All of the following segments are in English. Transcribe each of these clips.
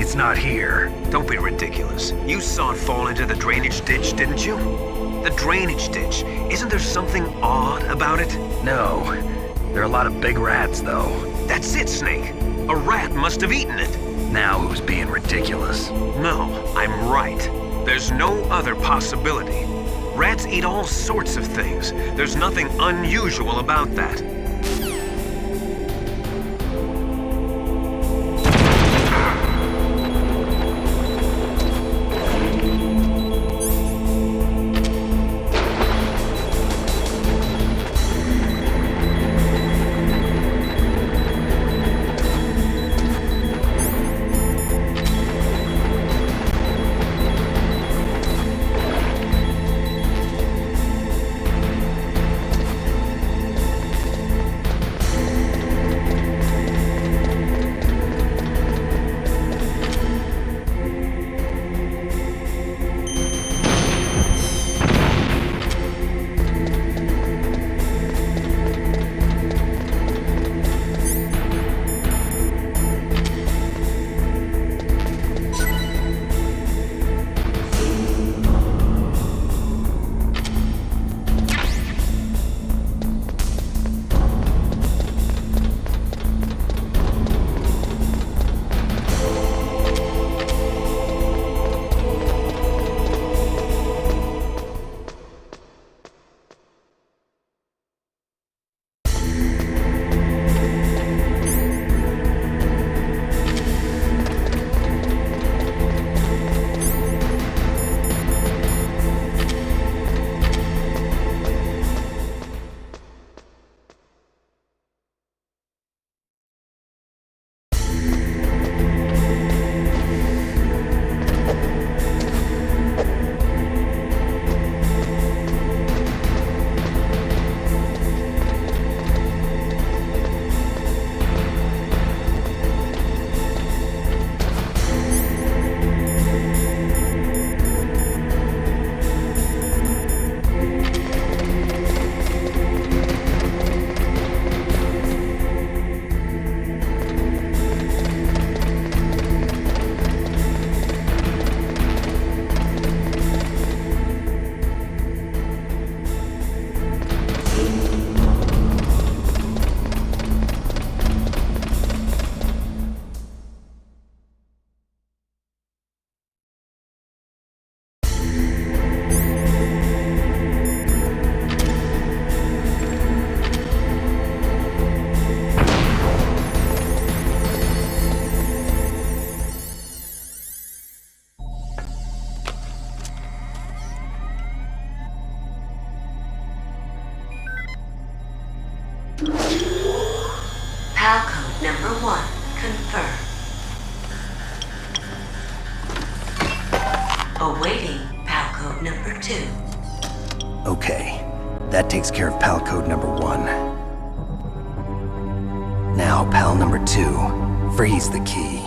it's not here. Don't be ridiculous. You saw it fall into the drainage ditch, didn't you? The drainage ditch. Isn't there something odd about it? No. There are a lot of big rats, though. That's it, Snake. A rat must have eaten it. Now who's being ridiculous? No, I'm right. There's no other possibility. Rats eat all sorts of things. There's nothing unusual about that. PAL code number 1 confirmed. Awaiting PAL code number 2. Okay, that takes care of PAL code number 1. Now PAL number 2, freeze the key.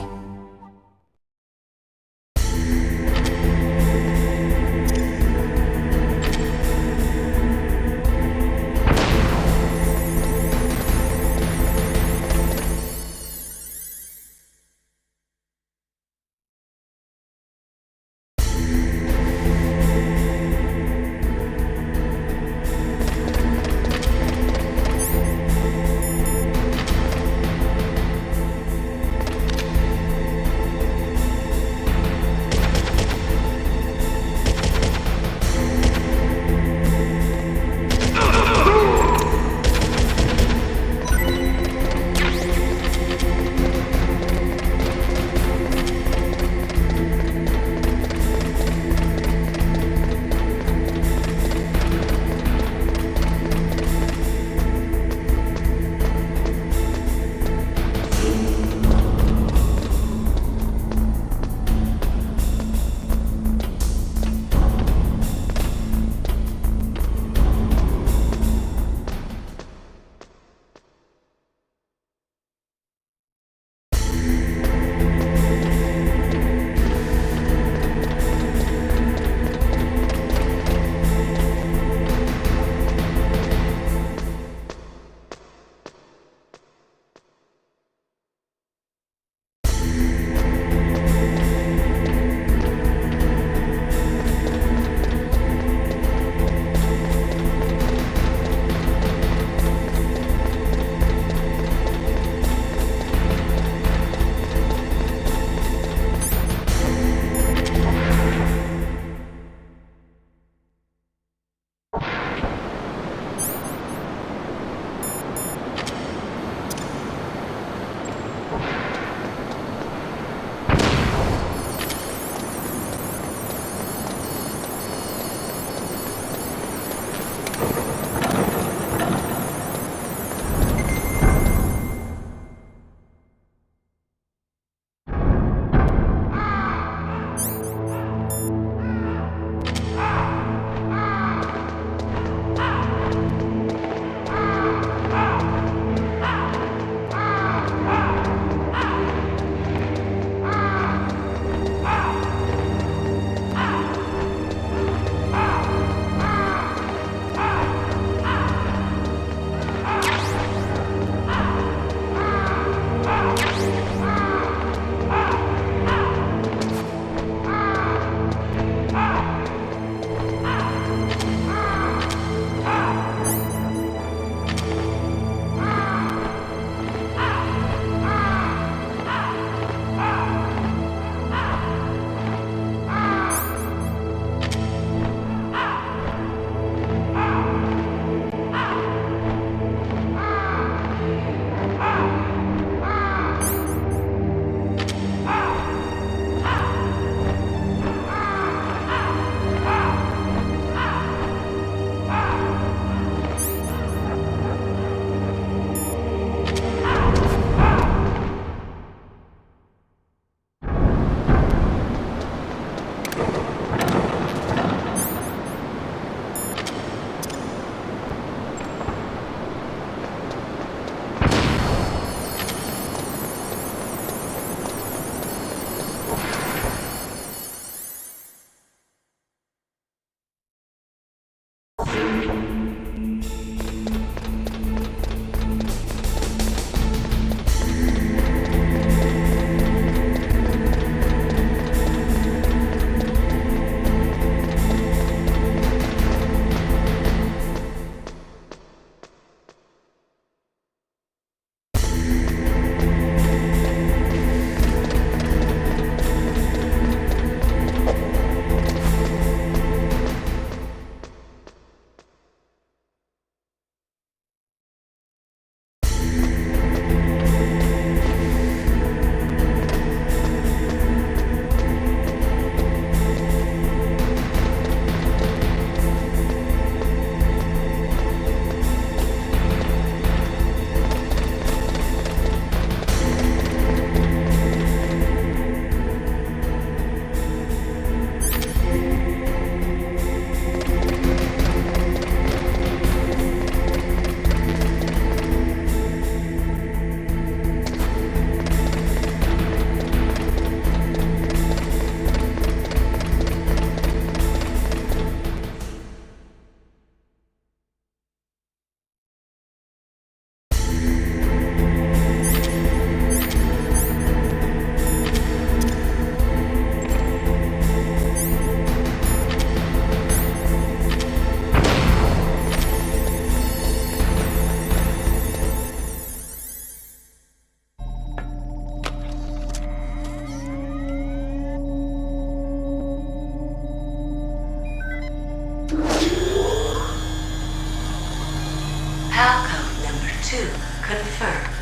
PAL code number 2 confirmed.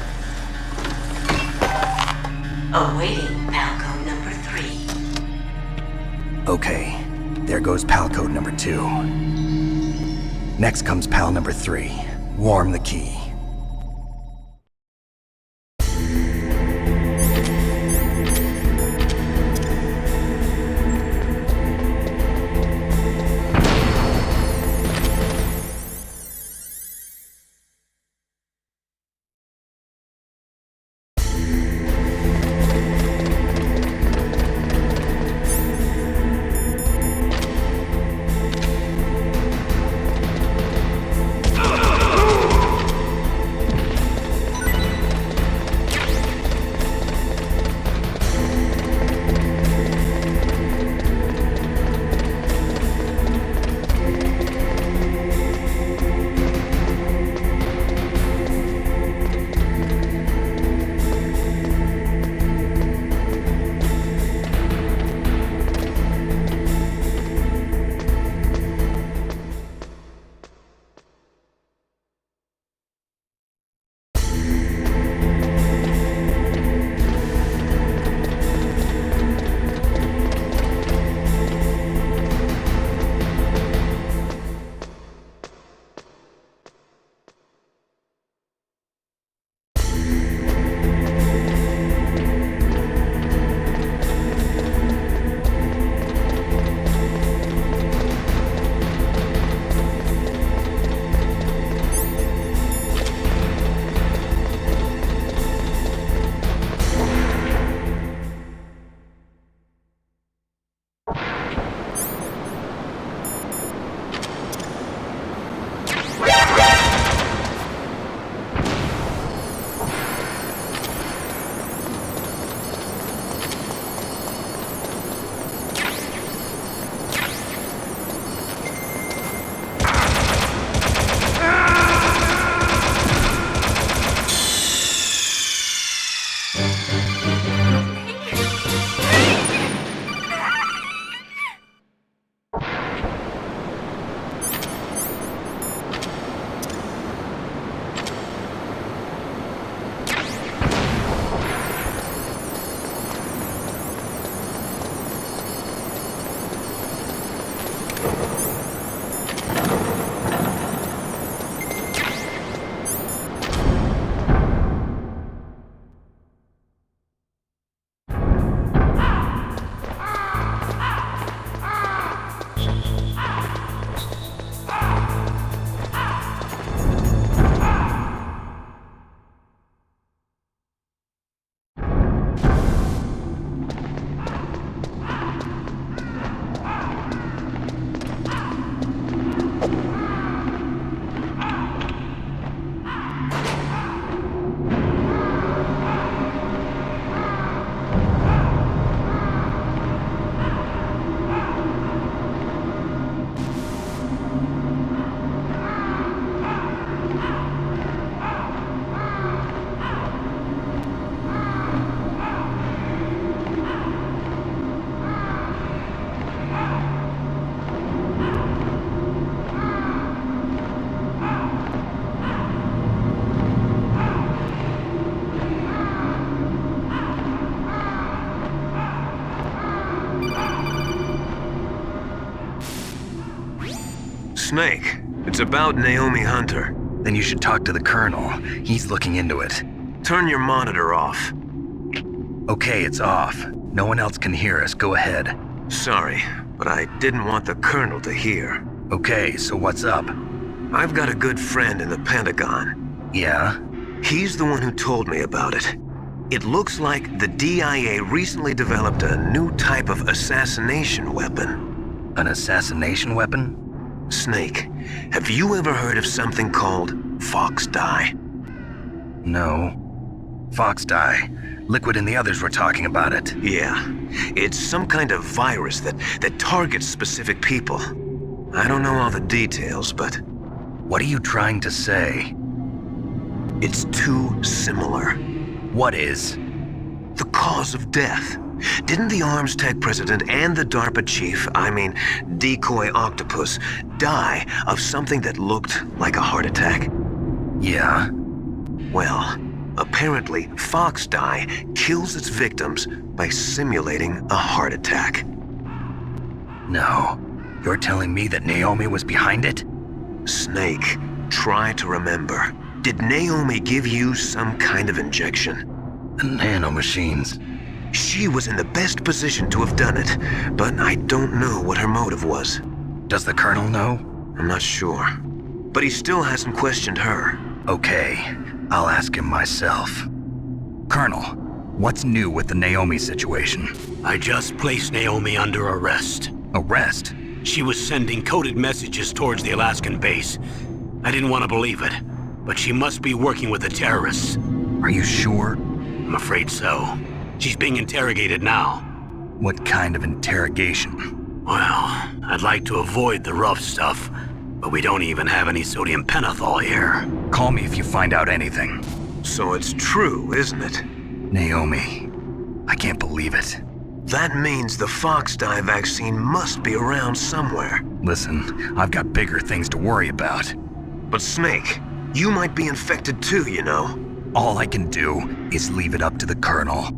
Awaiting PAL code number 3. Okay, there goes PAL code number 2. Next comes PAL number 3. Warm the key. Snake, it's about Naomi Hunter. Then you should talk to the Colonel. He's looking into it. Turn your monitor off. Okay, it's off. No one else can hear us. Go ahead. Sorry, but I didn't want the Colonel to hear. Okay, so what's up? I've got a good friend in the Pentagon. Yeah? He's the one who told me about it. It looks like the DIA recently developed a new type of assassination weapon. An assassination weapon? Snake, have you ever heard of something called fox dye? No. Fox dye. Liquid and the others were talking about it. Yeah. It's some kind of virus that targets specific people. I don't know all the details, but... What are you trying to say? It's too similar. What is? The cause of death. Didn't the Arms Tech president and the DARPA chief, decoy octopus, die of something that looked like a heart attack? Yeah. Well, apparently fox dye kills its victims by simulating a heart attack. No. You're telling me that Naomi was behind it? Snake, try to remember. Did Naomi give you some kind of injection? The nanomachines. She was in the best position to have done it, but I don't know what her motive was. Does the Colonel know? I'm not sure. But he still hasn't questioned her. Okay, I'll ask him myself. Colonel, what's new with the Naomi situation? I just placed Naomi under arrest. Arrest? She was sending coded messages towards the Alaskan base. I didn't want to believe it, but she must be working with the terrorists. Are you sure? I'm afraid so. She's being interrogated now. What kind of interrogation? Well, I'd like to avoid the rough stuff, but we don't even have any sodium pentothal here. Call me if you find out anything. So it's true, isn't it? Naomi, I can't believe it. That means the fox dye vaccine must be around somewhere. Listen, I've got bigger things to worry about. But Snake, you might be infected too, you know. All I can do is leave it up to the Colonel.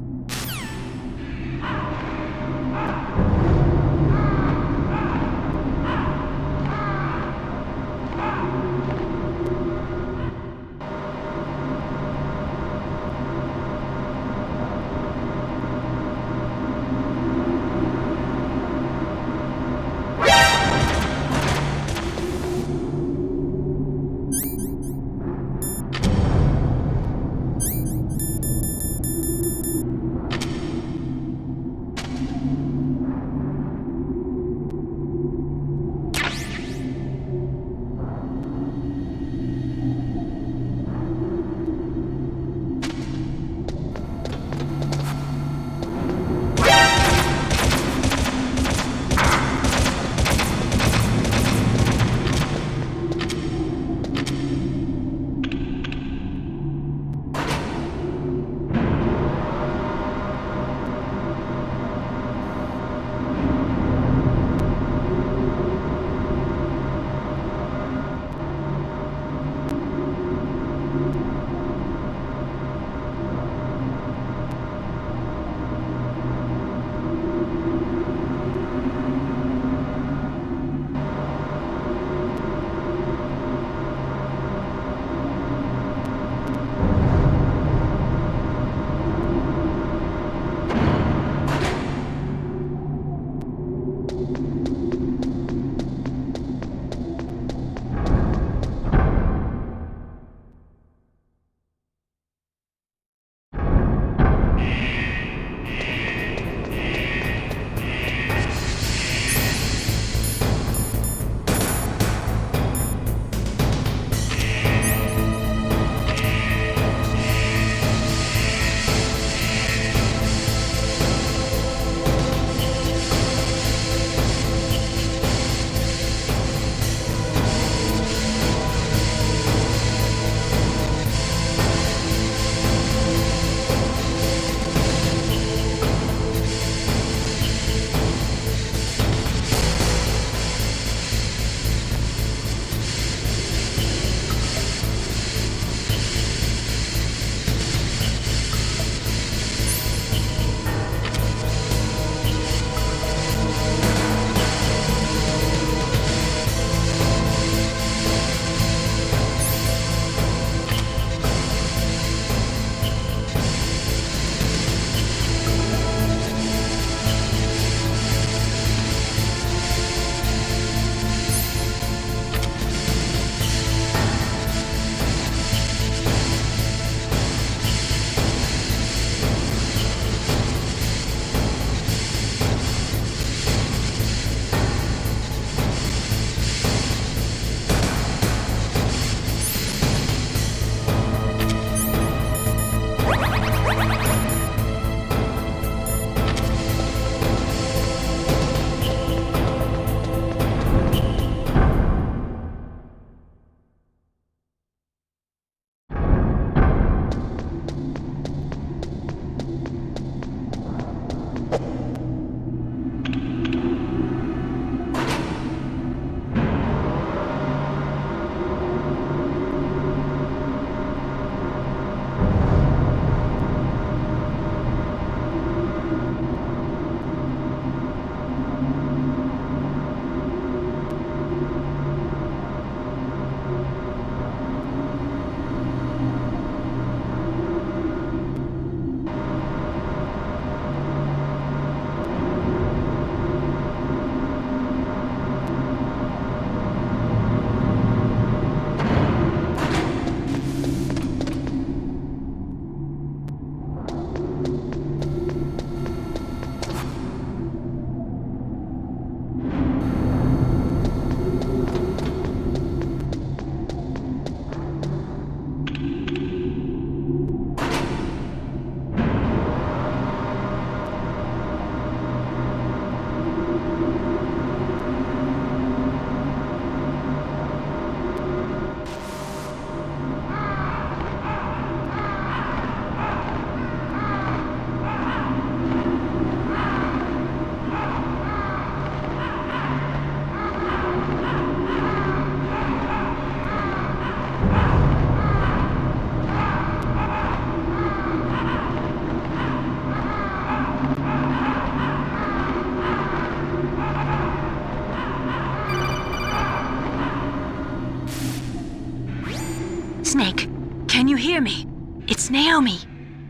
Snake, can you hear me? It's Naomi.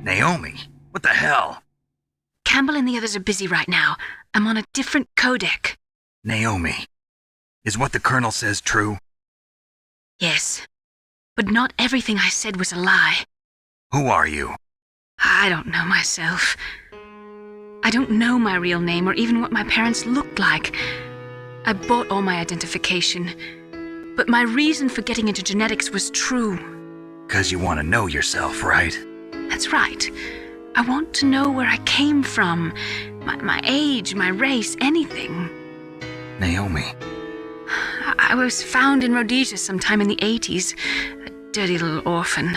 Naomi? What the hell? Campbell and the others are busy right now. I'm on a different codec. Naomi, is what the Colonel says true? Yes, but not everything I said was a lie. Who are you? I don't know myself. I don't know my real name or even what my parents looked like. I bought all my identification, but my reason for getting into genetics was true. 'Cause you want to know yourself, right? That's right. I want to know where I came from, my age, my race, anything. Naomi. I was found in Rhodesia sometime in the 80s, a dirty little orphan.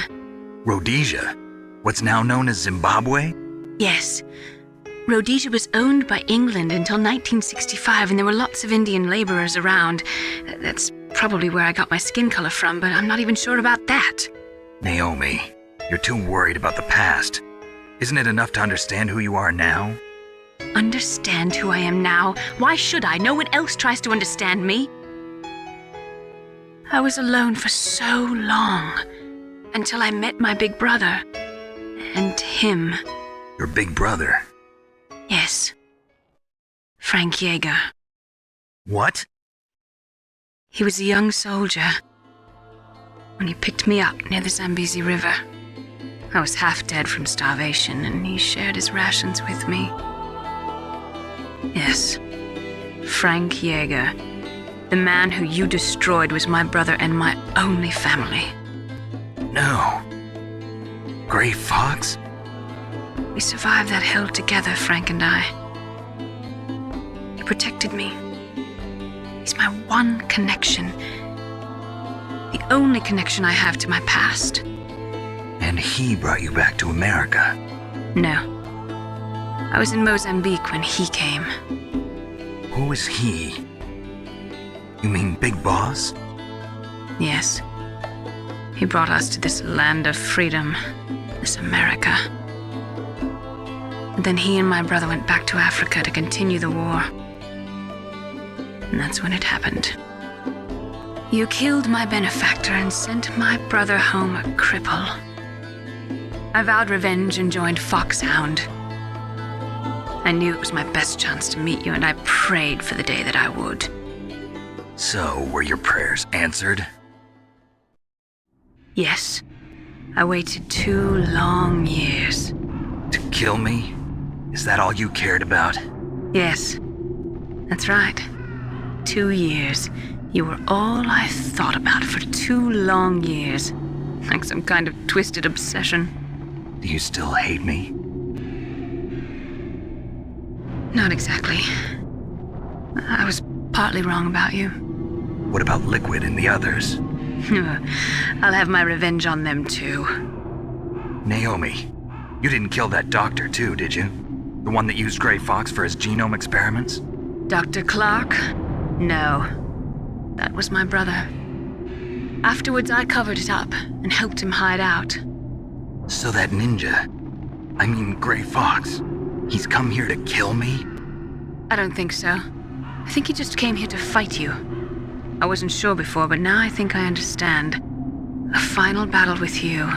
Rhodesia? What's now known as Zimbabwe? Yes. Rhodesia was owned by England until 1965, and there were lots of Indian laborers around. That's probably where I got my skin color from, but I'm not even sure about that. Naomi, you're too worried about the past. Isn't it enough to understand who you are now? Understand who I am now? Why should I? No one else tries to understand me. I was alone for so long, until I met my big brother. And him. Your big brother? Yes. Frank Yeager. What? He was a young soldier when he picked me up near the Zambezi River. I was half dead from starvation, and he shared his rations with me. Yes, Frank Yeager. The man who you destroyed was my brother and my only family. No. Gray Fox? We survived that hell together, Frank and I. He protected me. He's my one connection. The only connection I have to my past. And he brought you back to America? No. I was in Mozambique when he came. Who is he? You mean Big Boss? Yes. He brought us to this land of freedom, this America. And then he and my brother went back to Africa to continue the war. And that's when it happened. You killed my benefactor and sent my brother home a cripple. I vowed revenge and joined Foxhound. I knew it was my best chance to meet you, and I prayed for the day that I would. So, were your prayers answered? Yes. I waited 2 long years. To kill me? Is that all you cared about? Yes. That's right. 2 years. You were all I thought about for 2 long years. Like some kind of twisted obsession. Do you still hate me? Not exactly. I was partly wrong about you. What about Liquid and the others? I'll have my revenge on them too. Naomi, you didn't kill that doctor too, did you? The one that used Gray Fox for his genome experiments? Dr. Clark? No. That was my brother. Afterwards, I covered it up and helped him hide out. So that ninja, I mean Gray Fox, he's come here to kill me? I don't think so. I think he just came here to fight you. I wasn't sure before, but now I think I understand. A final battle with you.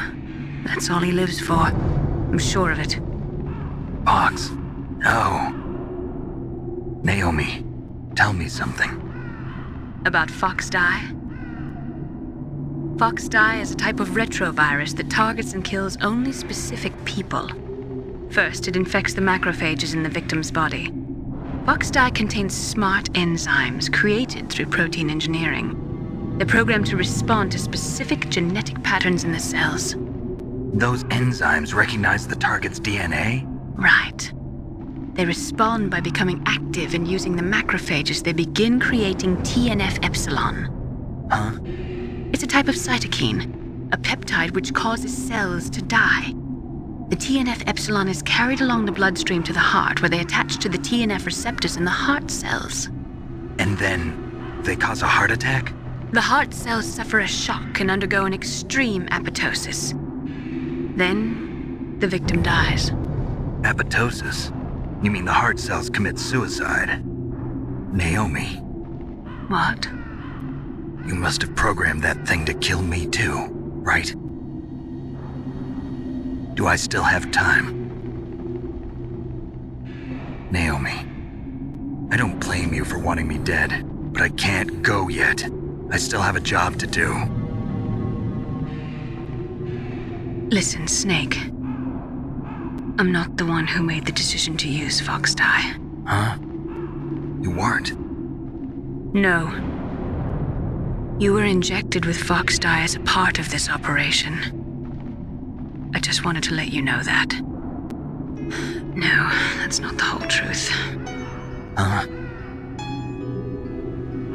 That's all he lives for. I'm sure of it. Fox? No. Naomi, tell me something. About Fox Die? Fox Die is a type of retrovirus that targets and kills only specific people. First, it infects the macrophages in the victim's body. Fox Die contains smart enzymes created through protein engineering. They're programmed to respond to specific genetic patterns in the cells. Those enzymes recognize the target's DNA? Right. They respond by becoming active and using the macrophages. They begin creating TNF-epsilon. Huh? It's a type of cytokine, a peptide which causes cells to die. The TNF-epsilon is carried along the bloodstream to the heart, where they attach to the TNF receptors in the heart cells. And then they cause a heart attack? The heart cells suffer a shock and undergo an extreme apoptosis. Then, the victim dies. Apoptosis? You mean the heart cells commit suicide? Naomi. What? You must have programmed that thing to kill me too. right? Do I still have time? Naomi, I don't blame you for wanting me dead, but I can't go yet. I still have a job to do. Listen, Snake. I'm not the one who made the decision to use Fox dye. Huh? You weren't? No. You were injected with Fox dye as a part of this operation. I just wanted to let you know that. No, that's not the whole truth. Huh?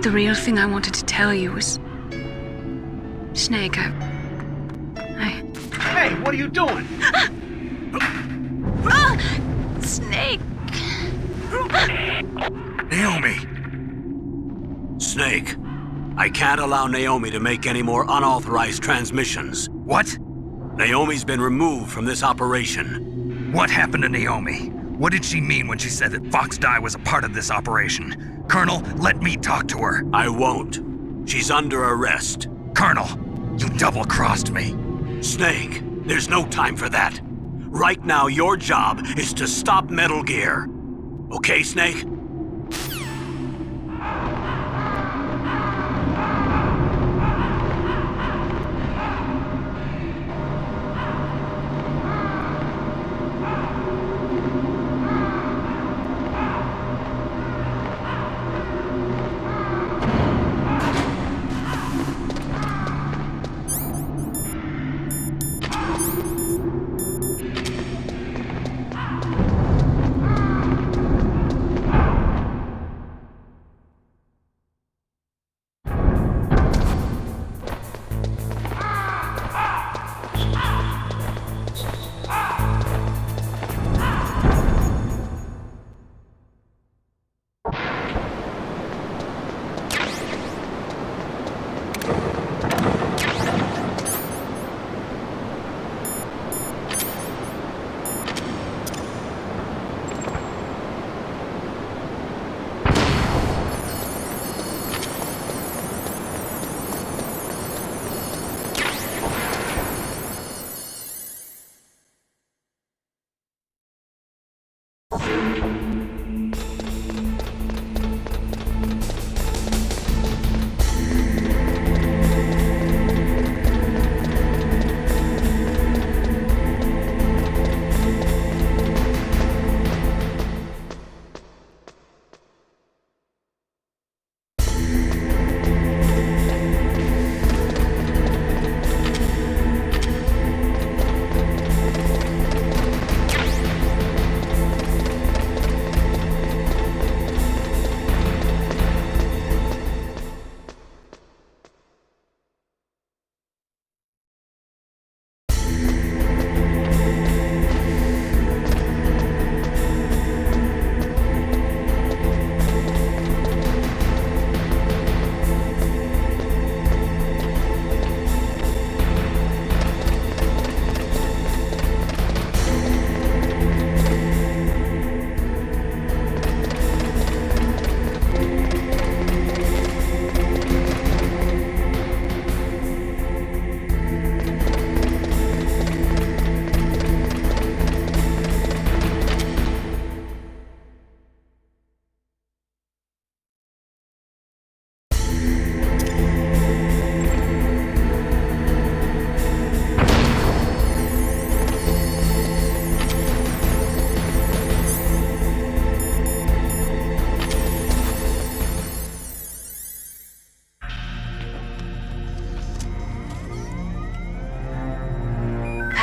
The real thing I wanted to tell you was... Snake, I... Hey, what are you doing? Snake! Naomi! Snake, I can't allow Naomi to make any more unauthorized transmissions. What? Naomi's been removed from this operation. What happened to Naomi? What did she mean when she said that Fox dye was a part of this operation? Colonel, let me talk to her. I won't. She's under arrest. Colonel, you double-crossed me. Snake, there's no time for that. Right now, your job is to stop Metal Gear. Okay, Snake?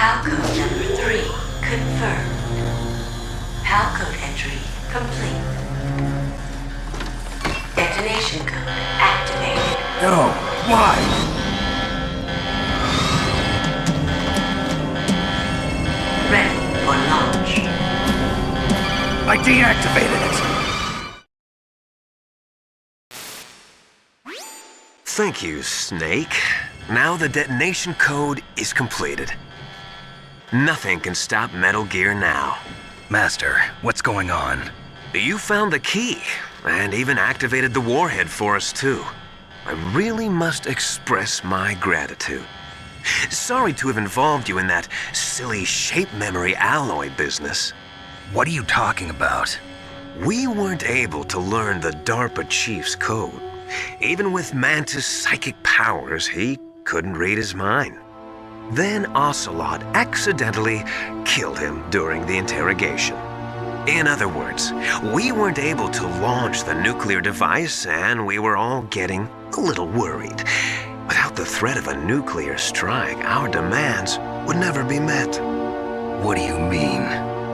PAL code number 3 confirmed. PAL code entry complete. Detonation code activated. No, why? Ready for launch. I deactivated it. Thank you, Snake. Now the detonation code is completed. Nothing can stop Metal Gear now. Master, what's going on? You found the key, and even activated the warhead for us, too. I really must express my gratitude. Sorry to have involved you in that silly shape memory alloy business. What are you talking about? We weren't able to learn the DARPA chief's code. Even with Mantis' psychic powers, he couldn't read his mind. Then Ocelot accidentally killed him during the interrogation. In other words, we weren't able to launch the nuclear device, and we were all getting a little worried. Without the threat of a nuclear strike, our demands would never be met. What do you mean?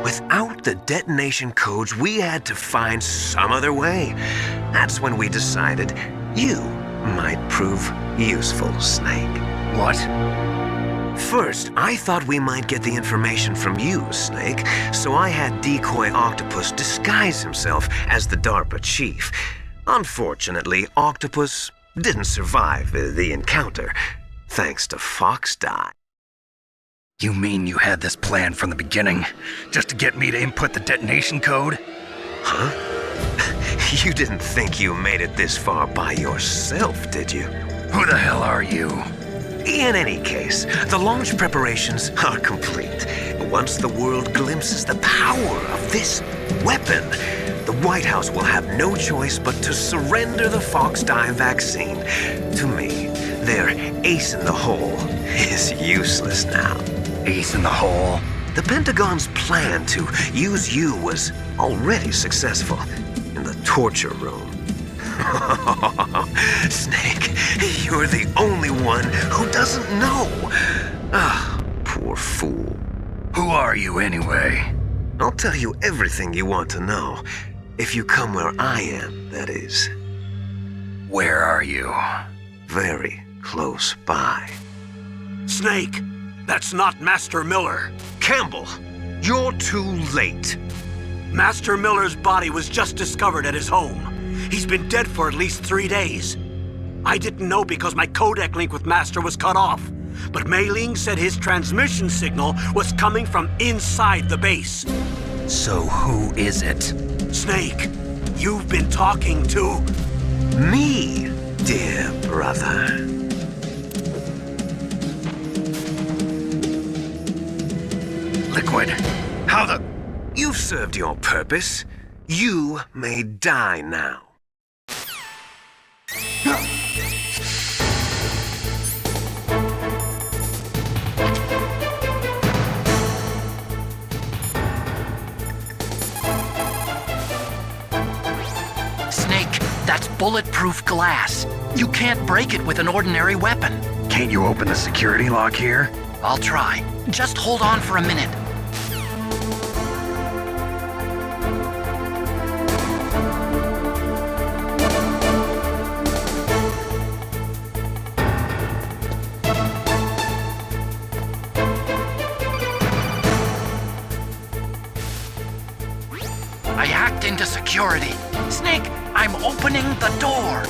Without the detonation codes, we had to find some other way. That's when we decided you might prove useful, Snake. What? First, I thought we might get the information from you, Snake, so I had Decoy Octopus disguise himself as the DARPA chief. Unfortunately, Octopus didn't survive the encounter, thanks to Fox Die. You mean you had this plan from the beginning, just to get me to input the detonation code? Huh? You didn't think you made it this far by yourself, did you? Who the hell are you? In any case, the launch preparations are complete. Once the world glimpses the power of this weapon, the White House will have no choice but to surrender the Fox Die vaccine to me. Their ace in the hole is useless now. Ace in the hole? The Pentagon's plan to use you was already successful in the torture room. Snake, you're the only one who doesn't know. Ah, poor fool. Who are you anyway? I'll tell you everything you want to know. If you come where I am, that is. Where are you? Very close by. Snake, that's not Master Miller. Campbell, you're too late. Master Miller's body was just discovered at his home. He's been dead for at least 3 days. I didn't know because my codec link with Master was cut off. But Mei Ling said his transmission signal was coming from inside the base. So who is it? Snake, you've been talking to... Me, dear brother. Liquid. How the... You've served your purpose. You may die now. Snake, that's bulletproof glass. You can't break it with an ordinary weapon. Can't you open the security lock here? I'll try. Just hold on for a minute. I hacked into security. Snake, I'm opening the door.